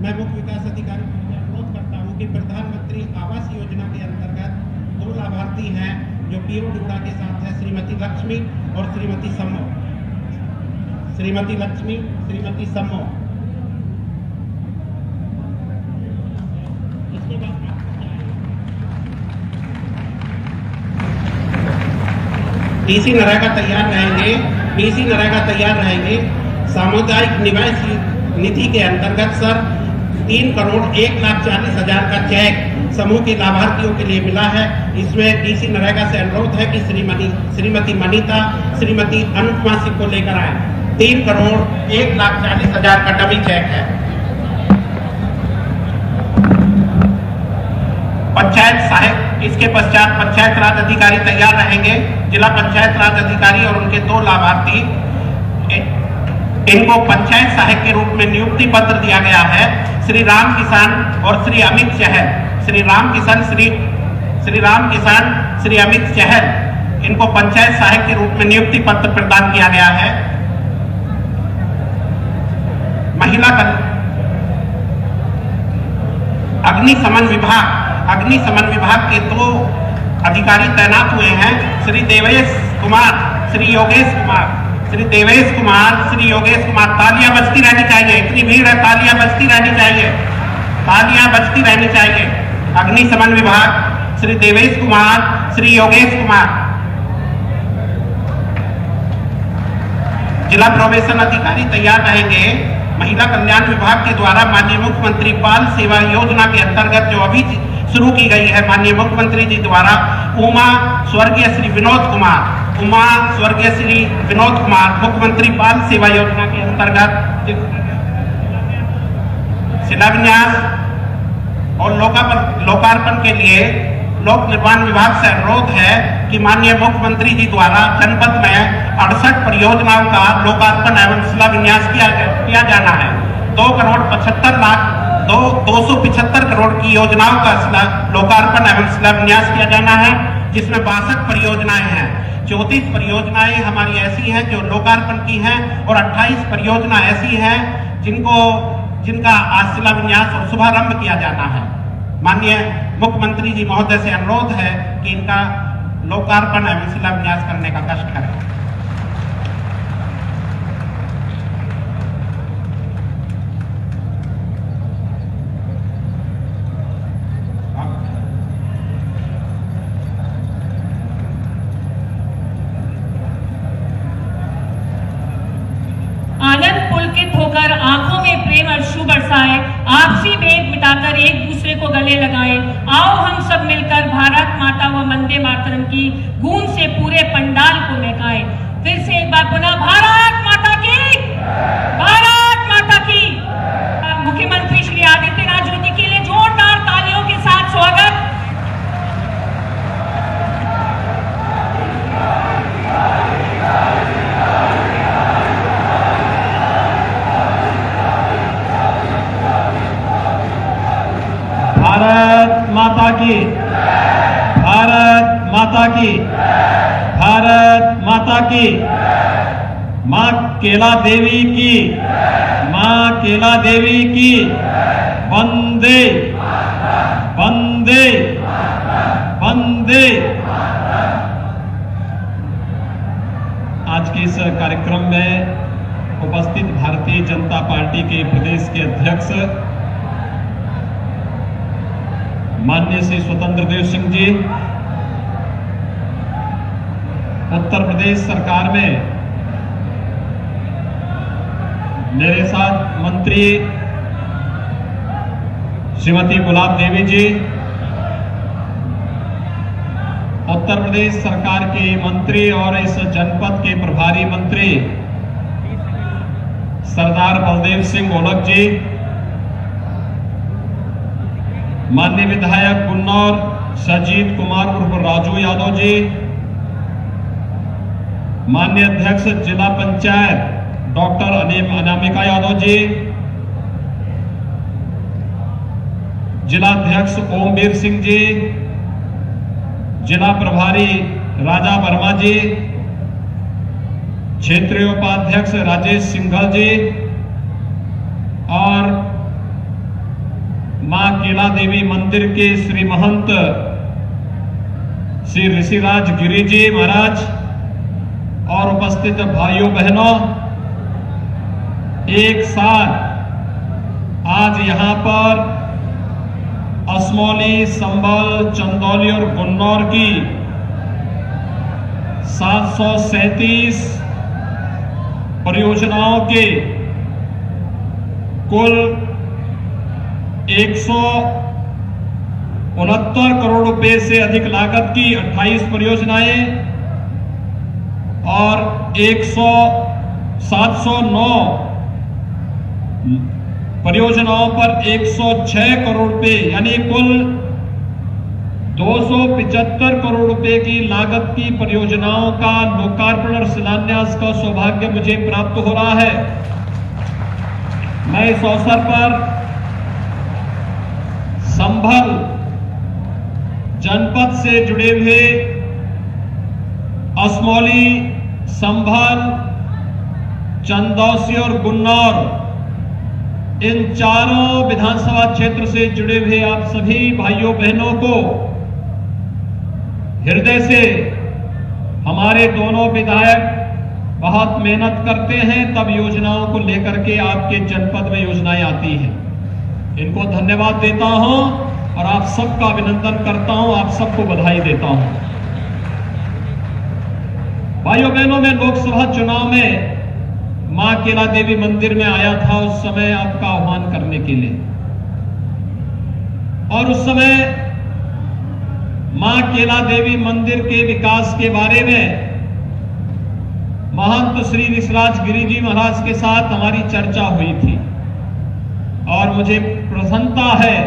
मैं मुख्य विकास अधिकारी से अनुरोध करता हूं कि प्रधानमंत्री आवास योजना के अंतर्गत 2 लाभार्थी हैं जो पीओ डुगरा के साथ है, श्रीमती लक्ष्मी और श्रीमती सम्मो। श्रीमती लक्ष्मी, श्रीमती सम्मो। इसके बाद पीसी नरेगा तैयार रहेंगे। पीसी नरेगा तैयार रहेंगे। सामुदायिक निवास निधि के अंतर्गत सर 3,01,40,000 का चेक समूह के लाभार्थियों के लिए मिला है। इसमें डीसी नरेगा से अनुरोध है कि श्रीमती मनीता, श्रीमती अनुपमा सिंह को लेकर आए। 3,01,40,000 का डमी चेक है। पंचायत सहायक, इसके पश्चात पंचायत राज अधिकारी तैयार रहेंगे। जिला पंचायत राज अधिकारी और उनके 2 लाभार्थी, इनको पंचायत सहायक के रूप में नियुक्ति पत्र दिया गया है। श्री राम किसान और श्री अमित चहल। श्री राम किसान, श्री अमित चहल, इनको पंचायत सहायक के रूप में नियुक्ति पत्र प्रदान किया गया है। महिला अग्निशमन विभाग के 2 अधिकारी तैनात हुए हैं। श्री देवेश कुमार, श्री योगेश कुमार। श्री देवेश कुमार, श्री योगेश कुमार। तालियां बजती रहनी चाहिए, इतनी भीड़ है, तालियां बजती रहनी चाहिए, तालियां बजती रहनी चाहिए। अग्निशमन विभाग श्री देवेश कुमार, श्री योगेश कुमार। जिला प्रोबेशन अधिकारी तैयार रहेंगे। महिला कल्याण विभाग के द्वारा माननीय मुख्यमंत्री बाल सेवा योजना के अंतर्गत जो अभी शुरू की गई है माननीय मुख्यमंत्री जी द्वारा, उमा स्वर्गीय श्री विनोद कुमार मुख्यमंत्री बाल सेवा योजना के अंतर्गत शिलान्यास और लोकार्पण के लिए लोक निर्माण विभाग से अनुरोध है कि माननीय मुख्यमंत्री जी द्वारा जनपद में 68 परियोजनाओं का लोकार्पण एवं शिलान्यास किया जाना है। 2,75 करोड़ की योजनाओं का लोकार्पण एवं शिलान्यास किया जाना है, जिसमें 62 परियोजनाएं हैं। 34 परियोजनाएं हमारी ऐसी हैं जो लोकार्पण की हैं और 28 परियोजना ऐसी हैं जिनका आज शिलान्यास और शुभारंभ किया जाना है। माननीय मुख्यमंत्री जी महोदय से अनुरोध है कि इनका लोकार्पण एवं शिलान्यास करने का कष्ट करें। आनंद पुलकित होकर आंखों में प्रेम अश्रु बरसाए, आपसी भेद मिटाकर एक दूसरे को गले लगाए। आओ हम सब मिलकर भारत माता व वंदे मातरम की गूंज से पूरे पंडाल को महकाए। फिर से एक बार पुनः भारत माता की, भारत माता की। मुख्यमंत्री श्री आदित्यनाथ जी के लिए जोरदार तालियों के साथ स्वागत। भारत माता की, भारत माता की, भारत माता की। माँ केला देवी की, माँ केला देवी की। वंदे वंदे वंदे। आज के इस कार्यक्रम में उपस्थित भारतीय जनता पार्टी के प्रदेश के अध्यक्ष माननीय श्री स्वतंत्र देव सिंह जी, उत्तर प्रदेश सरकार में मेरे साथ मंत्री श्रीमती गुलाब देवी जी, उत्तर प्रदेश सरकार के मंत्री और इस जनपद के प्रभारी मंत्री सरदार बलदेव सिंह ओलख जी, माननीय विधायक गुन्नौर सजीत कुमार उर्फ राजू यादव जी, माननीय अध्यक्ष जिला पंचायत डॉक्टर अनामिका यादव जी, जिला अध्यक्ष ओमवीर सिंह जी, जिला प्रभारी राजा वर्मा जी, क्षेत्रीय उपाध्यक्ष राजेश सिंघल जी और केला देवी मंदिर के श्री महंत श्री ऋषिराज गिरी जी महाराज और उपस्थित भाइयों बहनों, एक साथ आज यहां पर असमौली, संभल, चंदौली और गुन्नौर की 737 परियोजनाओं के कुल 169 करोड़ रुपए से अधिक लागत की 28 परियोजनाएं और 709 परियोजनाओं पर 106 करोड़ रुपए यानी कुल 275 करोड़ रुपए की लागत की परियोजनाओं का लोकार्पण और शिलान्यास का सौभाग्य मुझे प्राप्त हो रहा है। मैं इस अवसर पर संभल जनपद से जुड़े हुए असमौली, संभल, चंदौसी और गुन्नौर इन चारों विधानसभा क्षेत्र से जुड़े हुए आप सभी भाइयों बहनों को हृदय से, हमारे दोनों विधायक बहुत मेहनत करते हैं तब योजनाओं को लेकर के आपके जनपद में योजनाएं आती हैं। इनको धन्यवाद देता हूं और आप सबका अभिनंदन करता हूं, आप सबको बधाई देता हूं। भाइयों बहनों, मैं लोकसभा चुनाव में मां केला देवी मंदिर में आया था उस समय आपका आह्वान करने के लिए, और उस समय मां केला देवी मंदिर के विकास के बारे में महंत श्री ऋषिराज गिरी जी महाराज के साथ हमारी चर्चा हुई थी। और मुझे प्रसन्नता है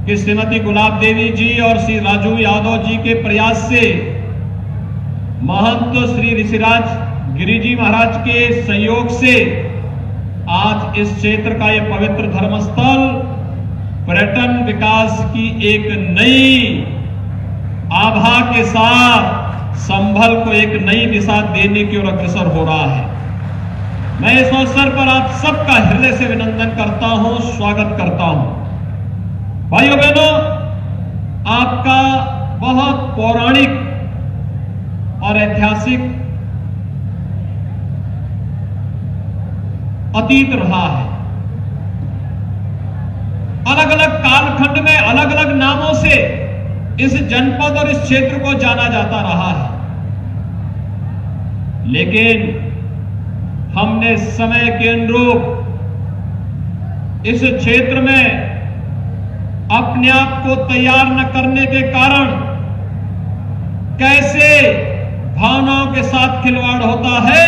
कि श्रीमती गुलाब देवी जी और श्री राजू यादव जी के प्रयास से महंत श्री ऋषिराज गिरी जी महाराज के सहयोग से आज इस क्षेत्र का यह पवित्र धर्मस्थल पर्यटन विकास की एक नई आभा के साथ संभल को एक नई दिशा देने की ओर अग्रसर हो रहा है। मैं इस अवसर पर आप सबका हृदय से अभिनंदन करता हूं, स्वागत करता हूं। भाइयों बहनों, आपका बहुत पौराणिक और ऐतिहासिक अतीत रहा है। अलग अलग कालखंड में अलग अलग नामों से इस जनपद और इस क्षेत्र को जाना जाता रहा है, लेकिन हमने समय के अनुरूप इस क्षेत्र में अपने आप को तैयार न करने के कारण कैसे भावनाओं के साथ खिलवाड़ होता है।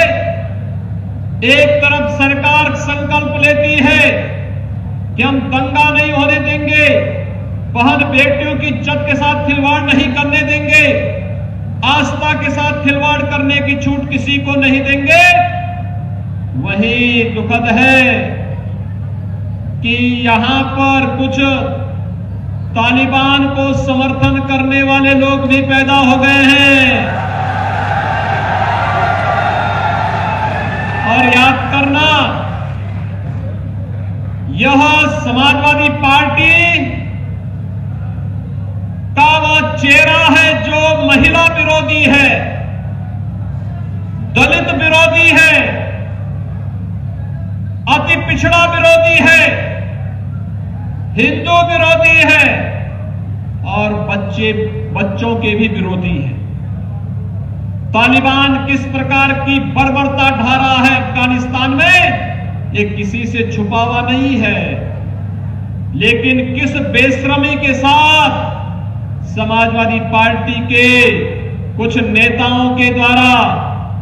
एक तरफ सरकार संकल्प लेती है कि हम दंगा नहीं होने देंगे, बहन बेटियों की इज्जत के साथ खिलवाड़ नहीं करने देंगे, आस्था के साथ खिलवाड़ करने की छूट किसी को नहीं देंगे। वही दुखद है कि यहां पर कुछ तालिबान को समर्थन करने वाले लोग भी पैदा हो गए हैं। और याद करना, यह समाजवादी पार्टी का वह चेहरा है जो महिला विरोधी है, दलित विरोधी है, अति पिछड़ा विरोधी है, हिंदू विरोधी है और बच्चों के भी विरोधी है। तालिबान किस प्रकार की बर्बरता ढा रहा है अफगानिस्तान में, ये किसी से छुपा हुआ नहीं है, लेकिन किस बेशर्मी के साथ समाजवादी पार्टी के कुछ नेताओं के द्वारा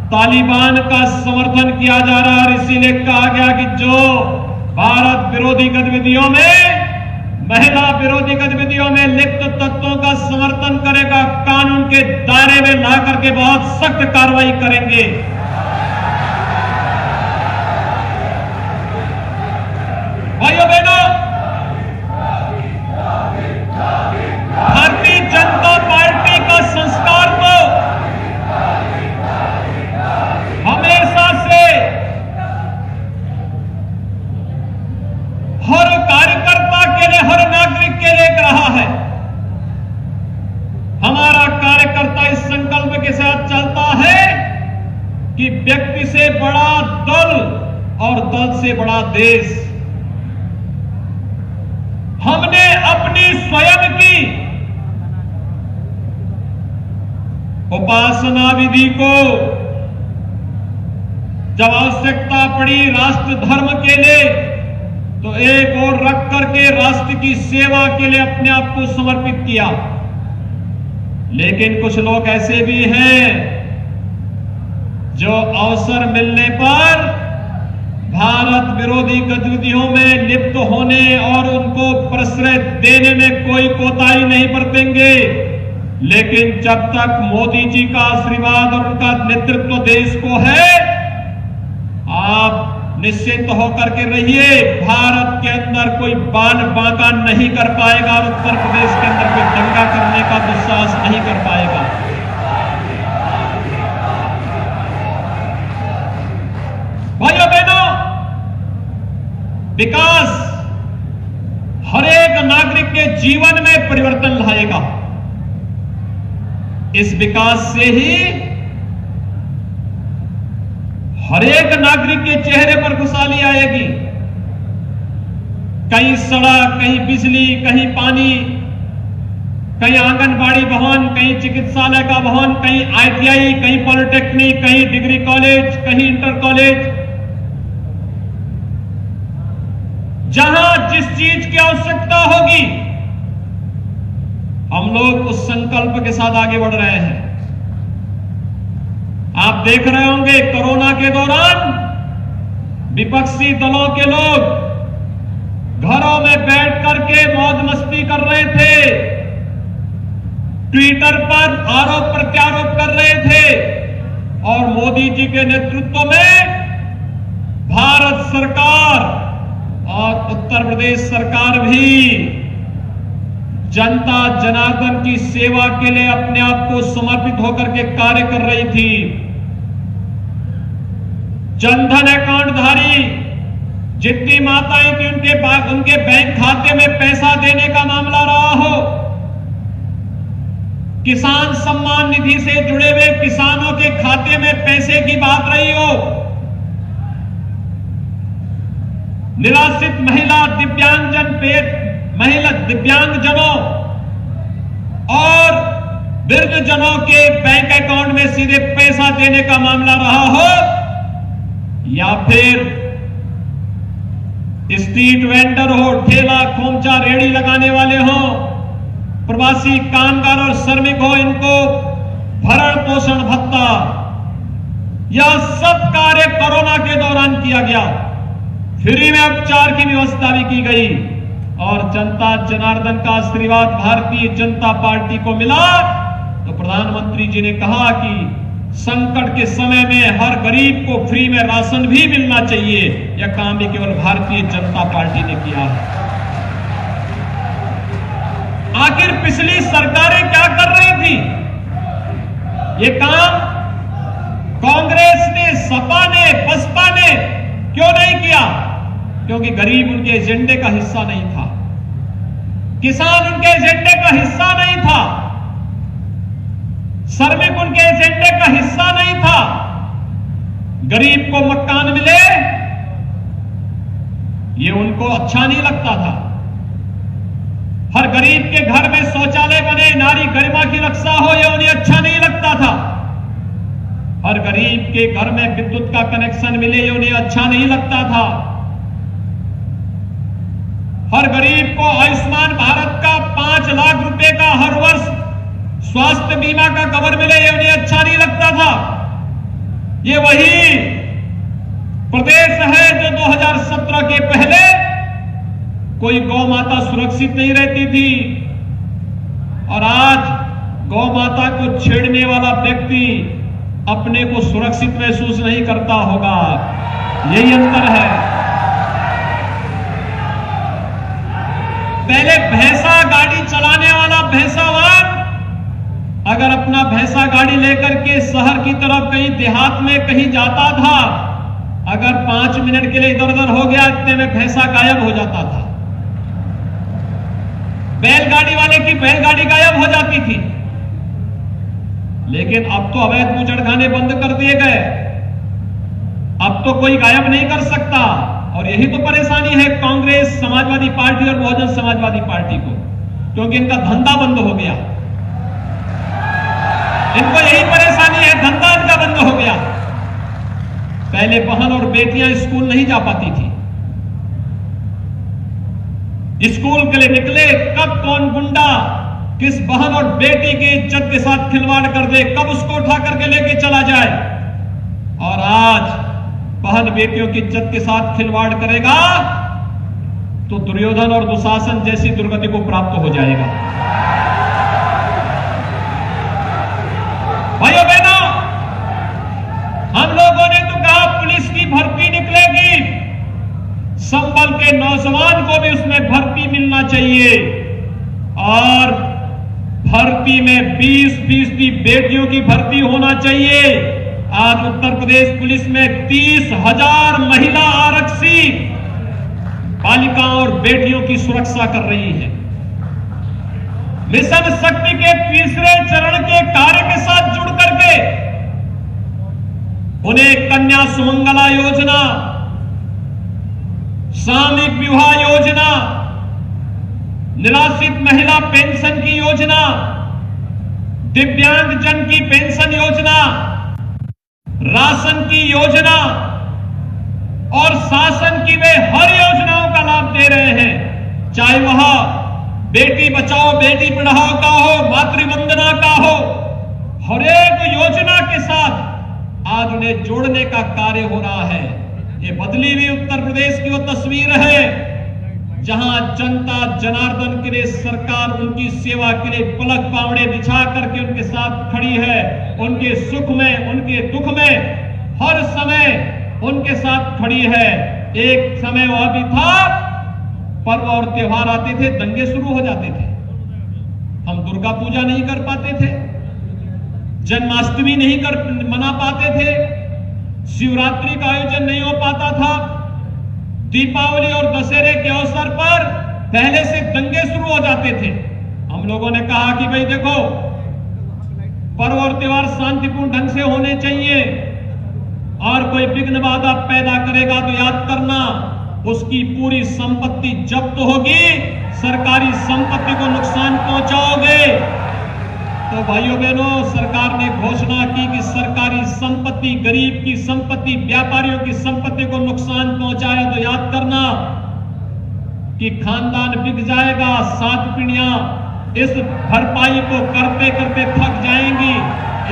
तालिबान का समर्थन किया जा रहा है। इसीलिए कहा गया कि जो भारत विरोधी गतिविधियों में, महिला विरोधी गतिविधियों में लिप्त तत्वों का समर्थन करेगा, कानून के दायरे में ला करके बहुत सख्त कार्रवाई करेंगे। भाइयों बहनों, भारतीय जनता पार्टी का संस्कार तो हमेशा से हर कार्यकर्ता के के लिए, हर नागरिक के लिए रहा है। हमारा कार्यकर्ता इस संकल्प के साथ चलता है कि व्यक्ति से बड़ा दल और दल से बड़ा देश। हमने अपनी स्वयं की उपासना विधि को जब आवश्यकता पड़ी राष्ट्र धर्म के लिए तो एक और रख करके राष्ट्र की सेवा के लिए अपने आप को समर्पित किया। लेकिन कुछ लोग ऐसे भी हैं जो अवसर मिलने पर भारत विरोधी गतिविधियों में लिप्त होने और उनको प्रश्रय देने में कोई कोताही नहीं बरतेंगे। लेकिन जब तक मोदी जी का आशीर्वाद और उनका नेतृत्व देश को है, आप निश्चिंत होकर के रहिए, भारत के अंदर कोई बान बांका नहीं कर पाएगा और उत्तर प्रदेश के अंदर कोई दंगा करने का दुस्साहस नहीं कर पाएगा। भाइयों बहनों, विकास हर एक नागरिक के जीवन में परिवर्तन लाएगा। इस विकास से ही हर एक नागरिक के चेहरे पर खुशहाली आएगी। कहीं सड़क, कहीं बिजली, कहीं पानी, कहीं आंगनबाड़ी भवन, कहीं चिकित्सालय का भवन, कहीं ITI, कहीं पॉलिटेक्निक, कहीं डिग्री कॉलेज, कहीं इंटर कॉलेज। जहां जिस चीज की आवश्यकता होगी, हम लोग उस संकल्प के साथ आगे बढ़ रहे हैं। आप देख रहे होंगे कोरोना के दौरान विपक्षी दलों के लोग घरों में बैठ करके मौज मस्ती कर रहे थे, ट्विटर पर आरोप प्रत्यारोप कर रहे थे और मोदी जी के नेतृत्व में भारत सरकार और उत्तर प्रदेश सरकार भी जनता जनार्दन की सेवा के लिए अपने आप को समर्पित होकर के कार्य कर रही थी। जनधन अकाउंटधारी जितनी माताएं थी उनके बैंक खाते में पैसा देने का मामला रहा हो, किसान सम्मान निधि से जुड़े हुए किसानों के खाते में पैसे की बात रही हो, निराश्रित दिव्यांगजनों और वृद्धजनों के बैंक अकाउंट में सीधे पैसा देने का मामला रहा हो, या फिर स्ट्रीट वेंडर हो, ठेला खोमचा रेड़ी लगाने वाले हो, प्रवासी कामगार और श्रमिक हो, इनको भरण पोषण भत्ता, यह सब कार्य कोरोना के दौरान किया गया। फ्री में उपचार की व्यवस्था भी की गई और जनता जनार्दन का आशीर्वाद भारतीय जनता पार्टी को मिला तो प्रधानमंत्री जी ने कहा कि संकट के समय में हर गरीब को फ्री में राशन भी मिलना चाहिए। यह काम भी केवल भारतीय जनता पार्टी ने किया है। आखिर पिछली सरकारें क्या कर रही थी? ये काम कांग्रेस ने, सपा ने, बसपा ने क्यों नहीं किया? क्योंकि गरीब उनके एजेंडे का हिस्सा नहीं था, किसान उनके एजेंडे का हिस्सा नहीं था, श्रमिक उनके एजेंडे का हिस्सा नहीं था। गरीब को मकान मिले ये उनको अच्छा नहीं लगता था। हर गरीब के घर में शौचालय बने, नारी गरिमा की रक्षा हो, यह उन्हें अच्छा नहीं लगता था। हर गरीब के घर में विद्युत का कनेक्शन मिले, ये उन्हें अच्छा नहीं लगता था। हर गरीब को आयुष्मान भारत का 5 लाख रुपए का हर वर्ष स्वास्थ्य बीमा का कवर मिले, ये उन्हें अच्छा नहीं लगता था। ये वही प्रदेश है जो 2017 के पहले कोई गौ माता सुरक्षित नहीं रहती थी और आज गौ माता को छेड़ने वाला व्यक्ति अपने को सुरक्षित महसूस नहीं करता होगा। यही अंतर है। पहले भैंसा गाड़ी चलाने वाला भैंसावान अगर अपना भैंसा गाड़ी लेकर के शहर की तरफ कहीं देहात में कहीं जाता था, अगर 5 मिनट के लिए इधर उधर हो गया, इतने में भैंसा गायब हो जाता था। बैलगाड़ी वाले की बैलगाड़ी गायब हो जाती थी। लेकिन अब तो अवैध बूचड़खाने बंद कर दिए गए, अब तो कोई गायब नहीं कर सकता। और यही तो परेशानी है कांग्रेस, समाजवादी पार्टी और बहुजन समाजवादी पार्टी को, क्योंकि इनका धंधा बंद हो गया। इनको यही परेशानी है, धंधा इनका बंद हो गया। पहले बहन और बेटियां स्कूल नहीं जा पाती थी, स्कूल के लिए निकले, कब कौन गुंडा किस बहन और बेटी की इज्जत के साथ खिलवाड़ कर दे, कब उसको उठा करके लेके चला जाए। और आज बहन बेटियों की इज्जत के साथ खिलवाड़ करेगा तो दुर्योधन और दुशासन जैसी दुर्गति को प्राप्त हो जाएगा। भाइयों बहनों, हम लोगों ने तो कहा पुलिस की भर्ती निकलेगी, संभल के नौजवान को भी उसमें भर्ती मिलना चाहिए। और भर्ती में 20% बेटियों की भर्ती होना चाहिए। आज उत्तर प्रदेश पुलिस में 30,000 महिला आरक्षी बालिकाओं और बेटियों की सुरक्षा कर रही है। मिशन शक्ति के तीसरे चरण के कार्य के साथ जुड़ करके उन्हें कन्या सुमंगला योजना, सामूहिक विवाह योजना, निराश्रित महिला पेंशन की योजना, दिव्यांग जन की पेंशन योजना, राशन की योजना और शासन की वे हर योजनाओं का लाभ दे रहे हैं। चाहे वह बेटी बचाओ बेटी पढ़ाओ का हो, मातृवंदना का हो, हर एक योजना के साथ आज उन्हें जोड़ने का कार्य हो रहा है। ये बदली हुई उत्तर प्रदेश की वो तस्वीर है जहां जनता जनार्दन के लिए सरकार उनकी सेवा के लिए पलक पावड़े बिछा करके उनके साथ खड़ी है। उनके सुख में, उनके दुख में हर समय उनके साथ खड़ी है। एक समय वह भी था, पर्व और त्योहार आते थे, दंगे शुरू हो जाते थे, हम दुर्गा पूजा नहीं कर पाते थे, जन्माष्टमी नहीं मना पाते थे, शिवरात्रि का आयोजन नहीं हो पाता था, दीपावली और दशहरे के अवसर पर पहले से दंगे शुरू हो जाते थे। हम लोगों ने कहा कि भाई देखो, पर्व और त्योहार शांतिपूर्ण ढंग से होने चाहिए और कोई विघ्न बाधा पैदा करेगा तो याद करना उसकी पूरी संपत्ति जब्त होगी, सरकारी संपत्ति को नुकसान पहुंचाओगे। तो भाइयों बहनों, सरकार ने घोषणा की कि सरकारी संपत्ति, गरीब की संपत्ति, व्यापारियों की संपत्ति को नुकसान पहुंचाया तो याद करना कि खानदान बिक जाएगा, 7 पीढ़ियां इस भरपाई को करते करते थक जाएंगी।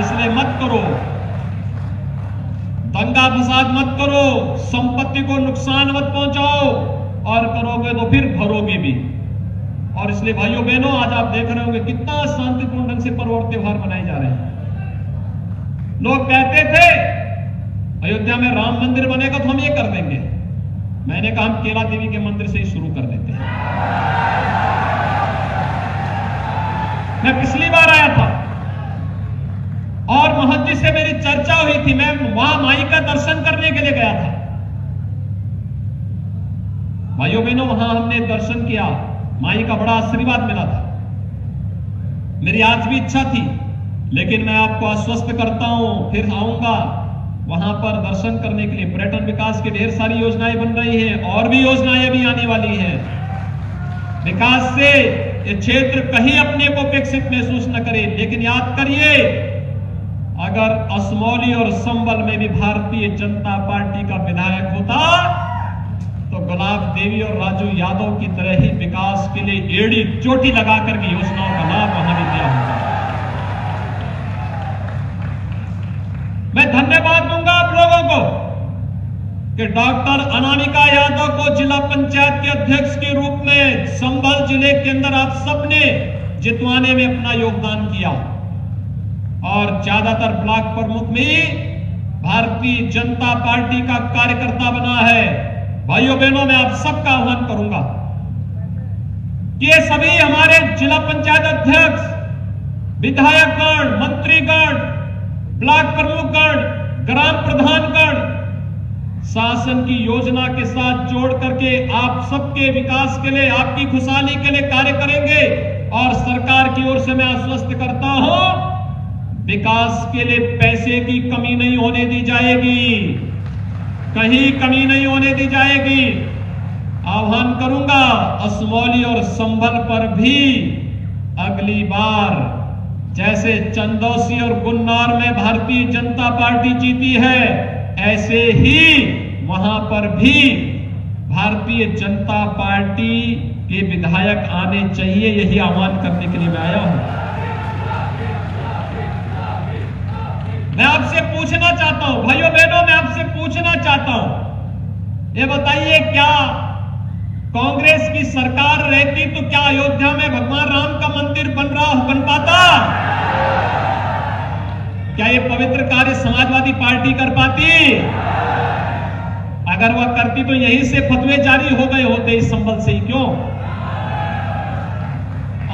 इसलिए मत करो, दंगा फसाद मत करो, संपत्ति को नुकसान मत पहुंचाओ, और करोगे तो फिर भरोगे भी। और इसलिए भाइयों बहनों, आज आप देख रहे होंगे कितना शांतिपूर्ण ढंग से पर्व और त्योहार मनाए जा रहे हैं। लोग कहते थे अयोध्या में राम मंदिर बनेगा तो हम ये कर देंगे। मैंने कहा हम केला देवी के मंदिर से ही शुरू कर देते हैं। मैं पिछली बार आया था और महंत जी से मेरी चर्चा हुई थी, मैं वहां माई का दर्शन करने के लिए गया था। भाइयों बहनों, वहां हमने दर्शन किया, माई का बड़ा आशीर्वाद मिला था। मेरी आज भी इच्छा थी, लेकिन मैं आपको आश्वस्त करता हूं, फिर आऊंगा वहां पर दर्शन करने के लिए। पर्यटन विकास की ढेर सारी योजनाएं बन रही हैं और भी योजनाएं अभी आने वाली हैं। विकास से ये क्षेत्र कहीं अपने को विकसित महसूस न करे, लेकिन याद करिए, अगर असमौली और संबल में भी भारतीय जनता पार्टी का विधायक होता तो गुलाब देवी और राजू यादव की तरह ही विकास के लिए एड़ी चोटी लगा करके योजनाओं का लाभ वहां भी दिया होगा। मैं धन्यवाद दूंगा आप लोगों को कि डॉक्टर अनामिका यादव को जिला पंचायत के अध्यक्ष के रूप में संभल जिले के अंदर आप सबने जितवाने में अपना योगदान किया, और ज्यादातर ब्लॉक प्रमुख में भारतीय जनता पार्टी का कार्यकर्ता बना है। भाइयों बहनों, मैं आप सबका आह्वान करूंगा कि ये सभी हमारे जिला पंचायत अध्यक्ष, विधायकगण, मंत्रीगण, ब्लॉक प्रमुखगण, ग्राम प्रधानगण, शासन की योजना के साथ जोड़ करके आप सबके विकास के लिए, आपकी खुशहाली के लिए कार्य करेंगे। और सरकार की ओर से मैं आश्वस्त करता हूं, विकास के लिए पैसे की कमी नहीं होने दी जाएगी, कहीं कमी नहीं होने दी जाएगी। आह्वान करूंगा, असमौली और संभल पर भी अगली बार जैसे चंदौसी और गुन्नार में भारतीय जनता पार्टी जीती है, ऐसे ही वहां पर भी भारतीय जनता पार्टी के विधायक आने चाहिए। यही आह्वान करने के लिए मैं आया हूं। मैं आपसे पूछना चाहता हूं, भाइयों बहनों, मैं आपसे पूछना चाहता हूं, ये बताइए, क्या कांग्रेस की सरकार रहती तो क्या अयोध्या में भगवान राम का मंदिर बन पाता? क्या ये पवित्र कार्य समाजवादी पार्टी कर पाती? अगर वह करती तो यहीं से फतवे जारी हो गए होते इस संबल से ही, क्यों?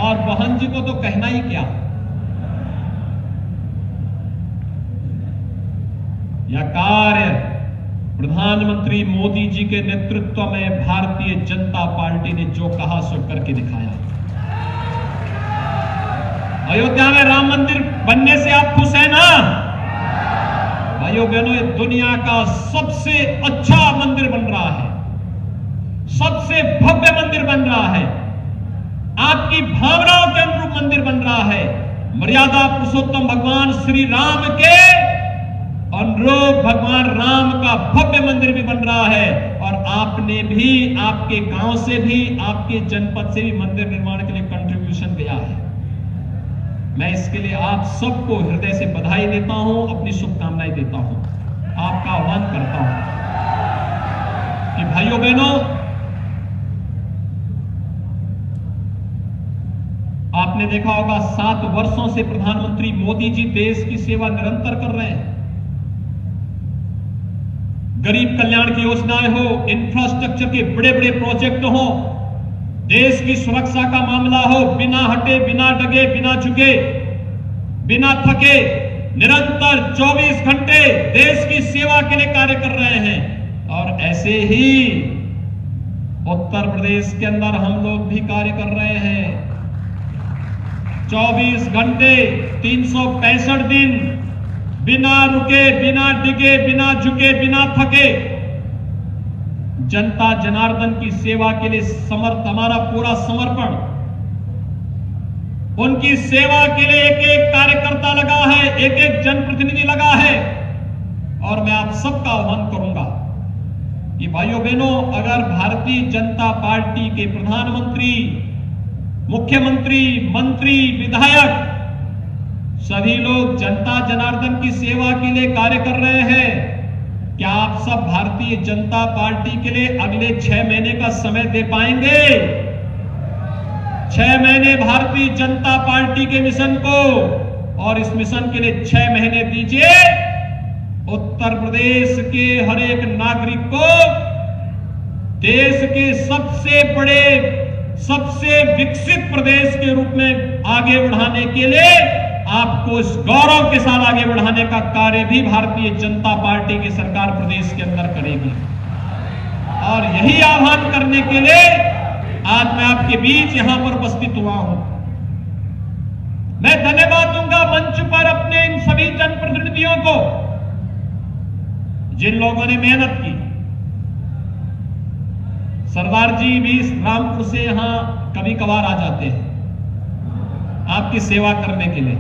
और बहन जी को तो कहना ही क्या। यह कार्य प्रधानमंत्री मोदी जी के नेतृत्व में भारतीय जनता पार्टी ने जो कहा सो करके दिखाया। अयोध्या में राम मंदिर बनने से आप खुश हैं ना? भाइयों बहनों, ये दुनिया का सबसे अच्छा मंदिर बन रहा है, सबसे भव्य मंदिर बन रहा है, आपकी भावनाओं के अनुरूप मंदिर बन रहा है। मर्यादा पुरुषोत्तम भगवान श्री राम के अनुरूप भगवान राम का भव्य मंदिर भी बन रहा है। और आपने भी, आपके गांव से भी, आपके जनपद से भी मंदिर निर्माण के लिए कंट्रीब्यूशन दिया है। मैं इसके लिए आप सबको हृदय से बधाई देता हूं, अपनी शुभकामनाएं देता हूं, आपका आह्वान करता हूं कि भाइयों बहनों, आपने देखा होगा 7 वर्षों से प्रधानमंत्री मोदी जी देश की सेवा निरंतर कर रहे हैं। गरीब कल्याण की योजनाएं हो, इंफ्रास्ट्रक्चर के बड़े बड़े प्रोजेक्ट हो, देश की सुरक्षा का मामला हो, बिना हटे, बिना डगे, बिना झुके, बिना थके, निरंतर 24 घंटे देश की सेवा के लिए कार्य कर रहे हैं। और ऐसे ही उत्तर प्रदेश के अंदर हम लोग भी कार्य कर रहे हैं। 24 घंटे 365 दिन बिना रुके, बिना डिगे, बिना झुके, बिना थके जनता जनार्दन की सेवा के लिए हमारा पूरा समर्पण, उनकी सेवा के लिए एक एक कार्यकर्ता लगा है, एक एक जनप्रतिनिधि लगा है। और मैं आप सबका आह्वान करूंगा कि भाइयों बहनों, अगर भारतीय जनता पार्टी के प्रधानमंत्री, मुख्यमंत्री, मंत्री, विधायक सभी लोग जनता जनार्दन की सेवा के लिए कार्य कर रहे हैं, क्या आप सब भारतीय जनता पार्टी के लिए अगले 6 महीने का समय दे पाएंगे? 6 महीने भारतीय जनता पार्टी के मिशन को, और इस मिशन के लिए 6 महीने दीजिए। उत्तर प्रदेश के हर एक नागरिक को देश के सबसे बड़े, सबसे विकसित प्रदेश के रूप में आगे बढ़ाने के लिए, आपको इस गौरव के साथ आगे बढ़ाने का कार्य भी भारतीय जनता पार्टी की सरकार प्रदेश के अंदर करेगी। और यही आह्वान करने के लिए आज मैं आपके बीच यहां पर उपस्थित हुआ हूं। मैं धन्यवाद दूंगा मंच पर अपने इन सभी जनप्रतिनिधियों को, जिन लोगों ने मेहनत की। सरदार जी भी रामपुर से यहां कभी कभार आ जाते हैं आपकी सेवा करने के लिए,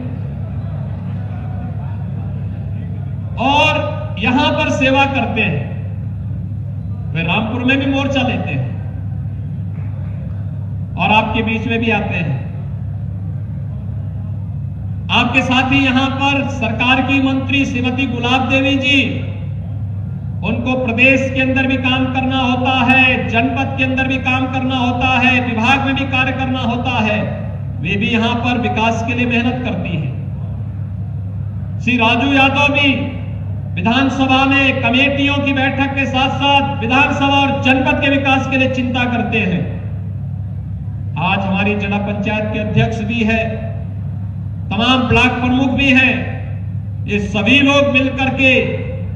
और यहां पर सेवा करते हैं। वे रामपुर में भी मोर्चा लेते हैं और आपके बीच में भी आते हैं। आपके साथ ही यहां पर सरकार की मंत्री श्रीमती गुलाब देवी जी, उनको प्रदेश के अंदर भी काम करना होता है, जनपद के अंदर भी काम करना होता है, विभाग में भी कार्य करना होता है। वे भी यहां पर विकास के लिए मेहनत करती हैं। श्री राजू यादव भी विधानसभा में कमेटियों की बैठक के साथ साथ विधानसभा और जनपद के विकास के लिए चिंता करते हैं। आज हमारी जिला पंचायत के अध्यक्ष भी है, तमाम ब्लॉक प्रमुख भी हैं। ये सभी लोग मिलकर के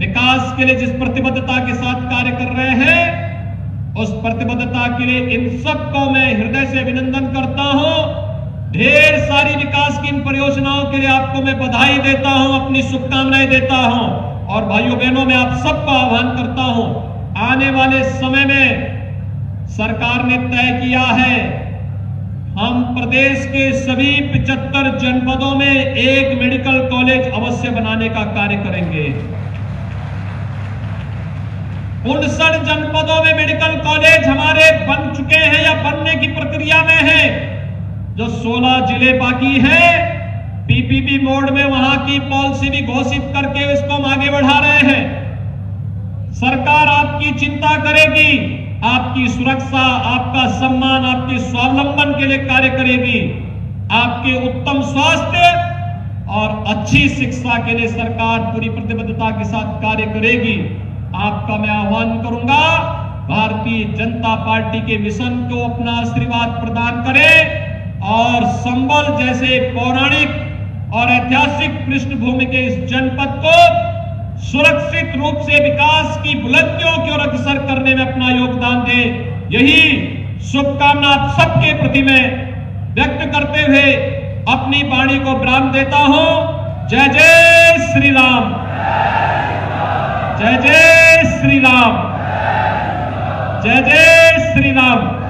विकास के लिए जिस प्रतिबद्धता के साथ कार्य कर रहे हैं, उस प्रतिबद्धता के लिए इन सबको मैं हृदय से अभिनंदन करता हूं। ढेर सारी विकास की इन परियोजनाओं के लिए आपको मैं बधाई देता हूं, अपनी शुभकामनाएं देता हूं। और भाइयों बहनों, मैं आप सबका आह्वान करता हूं, आने वाले समय में सरकार ने तय किया है, हम प्रदेश के सभी 75 जनपदों में एक मेडिकल कॉलेज अवश्य बनाने का कार्य करेंगे। 59 जनपदों में मेडिकल कॉलेज हमारे बन चुके हैं या बनने की प्रक्रिया में है। जो 16 जिले बाकी हैं, पीपीपी मोड में वहां की पॉलिसी भी घोषित करके इसको हम आगे बढ़ा रहे हैं। सरकार आपकी चिंता करेगी, आपकी सुरक्षा, आपका सम्मान, आपके स्वावलंबन के लिए कार्य करेगी। आपके उत्तम स्वास्थ्य और अच्छी शिक्षा के लिए सरकार पूरी प्रतिबद्धता के साथ कार्य करेगी। आपका मैं आह्वान करूंगा, भारतीय जनता पार्टी के मिशन को अपना आशीर्वाद प्रदान करें और संबल जैसे पौराणिक और ऐतिहासिक पृष्ठभूमि के इस जनपद को सुरक्षित रूप से विकास की बुलंदियों की ओर अग्रसर करने में अपना योगदान दें। यही शुभकामना आप सबके प्रति मैं व्यक्त करते हुए अपनी वाणी को विराम देता हूं। जय जय श्री राम, जय जय श्री राम, जय जय श्री राम।